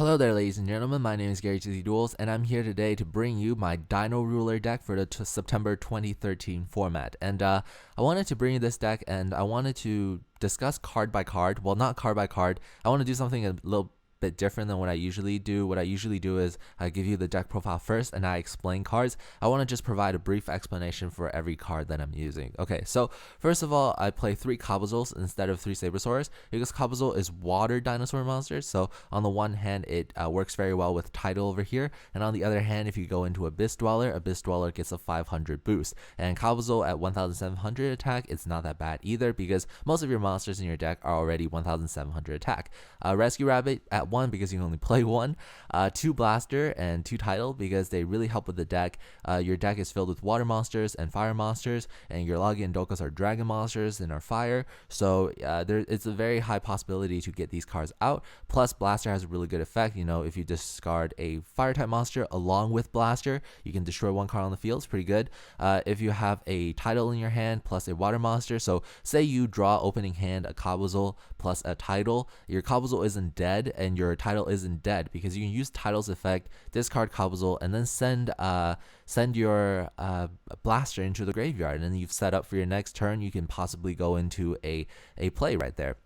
Hello there, ladies and gentlemen. My name is gzduel, and I'm here today to bring you my Dino ruler deck for the September 2013 format. And I wanted to bring you this deck, and I wanted to discuss card by card. Well, not card by card. I want to do something a little bit different than what I usually do. What I usually do is I give you the deck profile first and I explain cards. I want to just provide a brief explanation for every card that I'm using. Okay, so first of all, I play 3 Cobblezools instead of 3 Sabersaurs because Cobblezools is water dinosaur monsters. So on the one hand, it works very well with Tidal over here, and on the other hand, if you go into Abyss Dweller gets a 500 boost. And Cobblezools at 1700 attack, it's not that bad either because most of your monsters in your deck are already 1700 attack. Rescue Rabbit at 1 because you can only play 1, 2 Blaster and 2 Tidal because they really help with the deck. Your deck is filled with water monsters and fire monsters, and your Logi and Dokas are dragon monsters and are fire, so it's a very high possibility to get these cards out. Plus Blaster has a really good effect. You know, if you discard a fire type monster along with Blaster, you can destroy 1 card on the field. It's pretty good. If you have a Tidal in your hand plus a water monster, so say you draw opening hand a Cobblezools plus a Tidal, your Cobblezools isn't dead and your Tidal isn't dead because you can use Tidal's effect, discard Cobblezools, and then send your Blaster into the graveyard, and then you've set up for your next turn. You can possibly go into a play right there.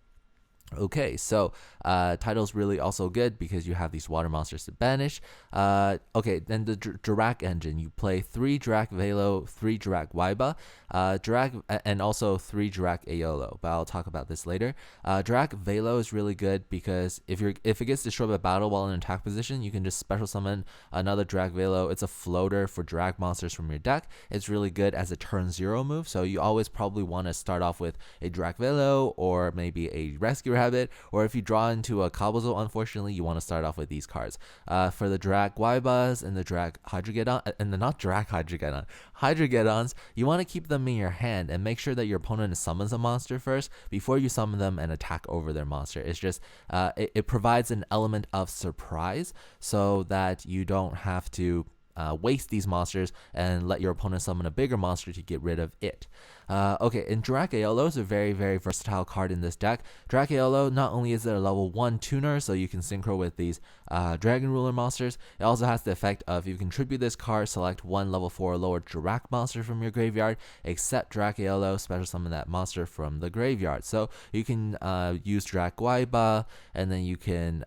Okay, so Tidal's really also good because you have these water monsters to banish. Okay, then the Dirac engine. You play 3 Dirac Velo, 3 Dirac Waiba, Dirac, and also 3 Dirac Aeolo, but I'll talk about this later. Dirac Velo is really good because if it gets destroyed by battle while in attack position, you can just special summon another Dirac Velo. It's a floater for Dirac monsters from your deck. It's really good as a turn 0 move, so you always probably want to start off with a Dirac Velo or maybe a Rescue Rabbit, or if you draw into a Cobblezools, unfortunately, you want to start off with these cards. For the Dirac Waibas and the Dirac Hydreigeddon, and the not Dirac Hydreigeddons, you want to keep them in your hand and make sure that your opponent summons a monster first before you summon them and attack over their monster. It's just, it provides an element of surprise so that you don't have to waste these monsters and let your opponent summon a bigger monster to get rid of it. Okay, and Dirac Aeolo is a very, very versatile card in this deck. Dirac Aeolo, not only is it a level 1 tuner, so you can synchro with these Dragon Ruler monsters, it also has the effect of if you contribute this card, select 1 level 4 or lower Dirac monster from your graveyard, except Dirac Aeolo, special summon that monster from the graveyard. So you can use Dirac Waiba, and then you can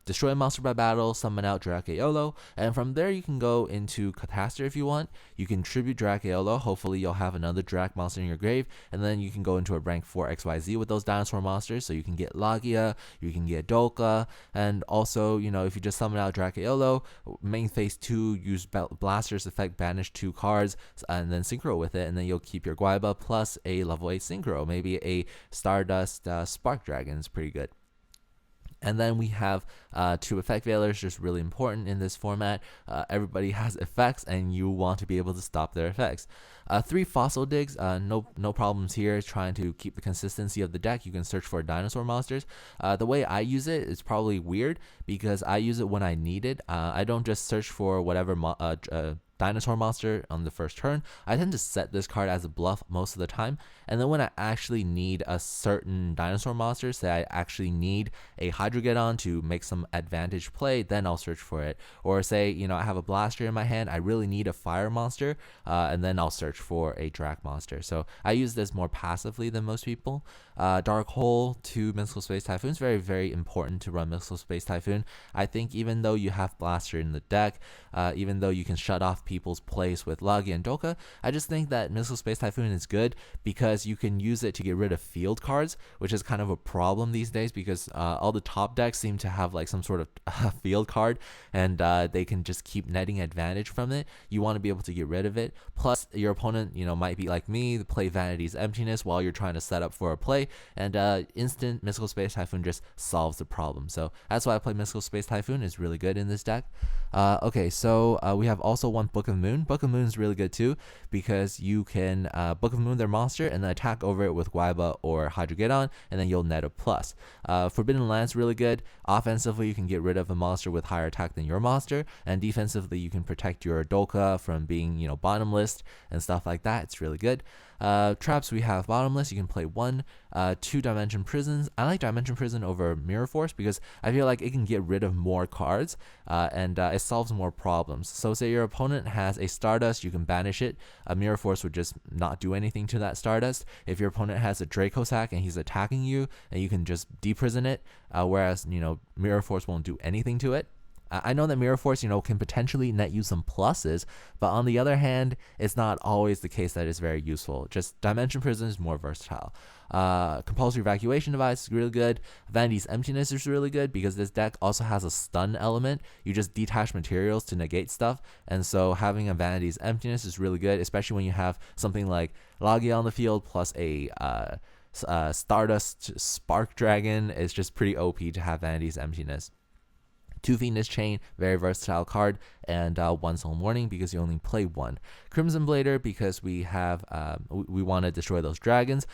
destroy a monster by battle, summon out Dirac Aeolo, and from there you can go into Catastrophe if you want. You can tribute Dirac Aeolo, hopefully you'll have another Dirac monster in your grave, and then you can go into a rank 4 XYZ with those dinosaur monsters, so you can get Logia, you can get Doka, and also, you know, if you just summon out Dirac Aeolo, main phase 2, use Blaster's effect, banish 2 cards, and then synchro with it, and then you'll keep your Guaiba plus a level 8 synchro, maybe a Stardust Spark Dragon is pretty good. And then we have 2 effect veilers, just really important in this format. Everybody has effects and you want to be able to stop their effects. 3 fossil digs, no problems here trying to keep the consistency of the deck. You can search for dinosaur monsters. The way I use it is probably weird because I use it when I need it. I don't just search for whatever dinosaur monster on the first turn. I tend to set this card as a bluff most of the time, and then when I actually need a certain dinosaur monster, say I actually need a Hydreigeddon to make some advantage play, then I'll search for it. Or say, you know, I have a Blaster in my hand, I really need a fire monster, and then I'll search for a Dirac monster. So I use this more passively than most people. Dark Hole to Mystical Space Typhoon is very, very important to run Mystical Space Typhoon. I think even though you have Blaster in the deck, even though you can shut off people's plays with Logi and Doka, I just think that Mystical Space Typhoon is good because you can use it to get rid of field cards, which is kind of a problem these days because all the top decks seem to have like some sort of field card, and they can just keep netting advantage from it. You want to be able to get rid of it. Plus, your opponent, you know, might be like me, play Vanity's Emptiness while you're trying to set up for a play, and instant Mystical Space Typhoon just solves the problem. So that's why I play Mystical Space Typhoon. It's really good in this deck. Okay, so we have also 1 Book of Moon. Book of Moon is really good too because you can Book of Moon their monster and then attack over it with Guaiba or Hydreigeddon, and then you'll net a plus. Forbidden Lance really good. Offensively, you can get rid of a monster with higher attack than your monster, and defensively, you can protect your Doka from being, you know, bottom list and stuff like that. It's really good. Traps, we have bottomless. You can play 1 2 Dimension Prisons. I like Dimension Prison over Mirror Force because I feel like it can get rid of more cards, and it solves more problems. So say your opponent has a Stardust, you can banish it. A Mirror Force would just not do anything to that Stardust. If your opponent has a Draco Sack and he's attacking you, and you can just deprison it, whereas Mirror Force won't do anything to it. I know that Mirror Force, can potentially net you some pluses, but on the other hand, it's not always the case that it's very useful. Just Dimension Prison is more versatile. Compulsory Evacuation Device is really good. Vanity's Emptiness is really good because this deck also has a stun element. You just detach materials to negate stuff, and so having a Vanity's Emptiness is really good, especially when you have something like Logia on the field plus a Stardust Spark Dragon. It's just pretty OP to have Vanity's Emptiness. 2 Venus Chain, very versatile card, and 1 Soul Warning because you only play 1. Crimson Blader because we have we want to destroy those dragons.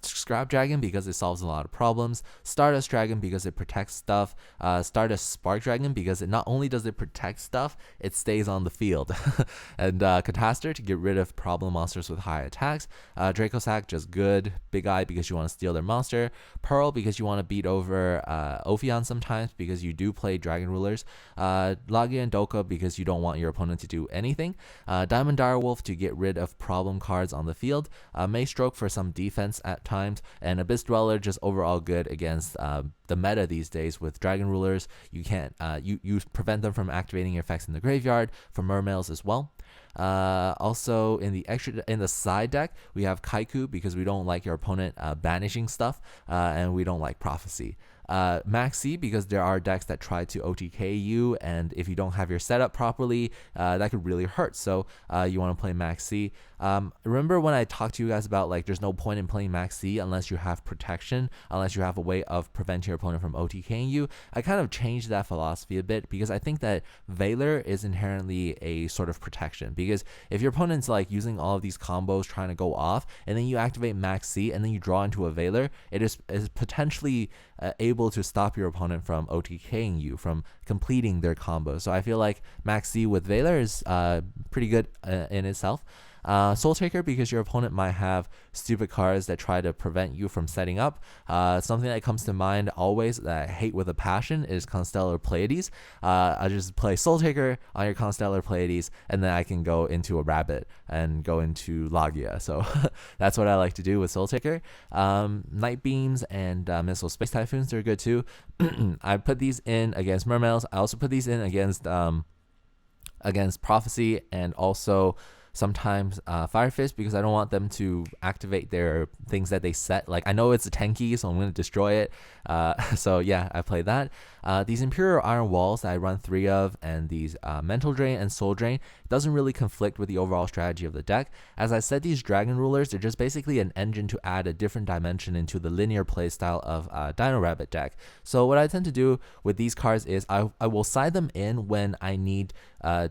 Scrap Dragon because it solves a lot of problems. Stardust Dragon because it protects stuff. Stardust Spark Dragon because it not only does it protect stuff, it stays on the field. And Catastor to get rid of problem monsters with high attacks. Draco Sack just good. Big Eye because you want to steal their monster. Pearl because you want to beat over Ophion sometimes because you do play Dragon Rulers. Logia and Doka because you don't want your opponent to do anything. Diamond Direwolf to get rid of problem cards on the field. Maystroke for some defense at times. And Abyss Dweller just overall good against the meta these days with Dragon Rulers. You can't you prevent them from activating your effects in the graveyard. For Mermails as well. Also in the side deck we have Kaiku because we don't like your opponent banishing stuff, and we don't like Prophecy. Maxi because there are decks that try to OTK you, and if you don't have your setup properly, that could really hurt. So you want to play Maxi. Remember when I talked to you guys about like there's no point in playing Maxi unless you have protection, unless you have a way of preventing your opponent from OTKing you? I kind of changed that philosophy a bit because I think that Veiler is inherently a sort of protection, because if your opponent's like using all of these combos trying to go off and then you activate Maxi and then you draw into a Veiler, it is potentially able to stop your opponent from OTKing you, from completing their combo. So I feel like Maxi with Veiler is pretty good in itself. Soul Taker because your opponent might have stupid cards that try to prevent you from setting up. Something that comes to mind always that I hate with a passion is Constellar Pleiades. I just play Soul Taker on your Constellar Pleiades, and then I can go into a Rabbit and go into Logia. So that's what I like to do with Soul Taker. Night Beams and Missile Space Typhoons are good too. I put these in against Mermails. I also put these in against Prophecy, and also sometimes Fire Fist because I don't want them to activate their things that they set. Like I know it's a tanky, so I'm going to destroy it. So yeah, I play that. These Imperial Iron Walls that I run 3 of, and these Mental Drain and Soul Drain, doesn't really conflict with the overall strategy of the deck. As I said, these Dragon Rulers, they're just basically an engine to add a different dimension into the linear playstyle of Dino Rabbit deck. So what I tend to do with these cards is I will side them in when I need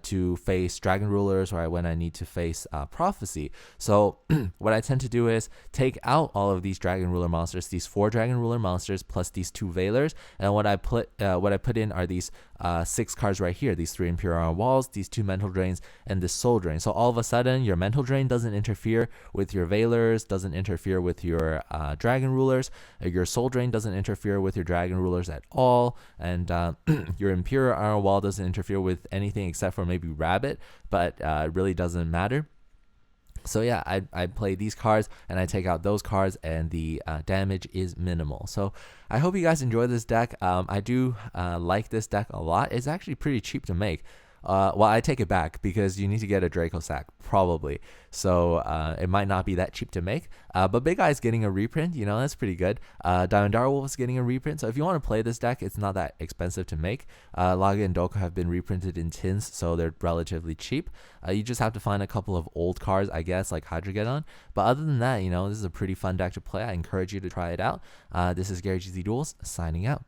to face Dragon Rulers, or when I need to face Prophecy. So what I tend to do is take out all of these Dragon Ruler monsters, these 4 Dragon Ruler monsters plus these 2 Veilers, and what I put in are these 6 cards right here, these 3 Imperial Iron Walls, these 2 Mental Drains, and this Soul Drain. So all of a sudden your Mental Drain doesn't interfere with your Veilers, doesn't interfere with your Dragon Rulers, your Soul Drain doesn't interfere with your Dragon Rulers at all, and your Imperial Iron Wall doesn't interfere with anything except for maybe Rabbit, but it really doesn't matter. So yeah, I play these cards and I take out those cards, and the damage is minimal. So I hope you guys enjoy this deck. I do like this deck a lot. It's actually pretty cheap to make. Well, I take it back because you need to get a Draco Sack, probably. So it might not be that cheap to make. But Big Eye's getting a reprint, that's pretty good. Diamond Direwolf is getting a reprint. So if you want to play this deck, it's not that expensive to make. Logia and Doka have been reprinted in tins, so they're relatively cheap. You just have to find a couple of old cards, I guess, like Hydrogeddon. But other than that, this is a pretty fun deck to play. I encourage you to try it out. This is Gary GzDuels signing out.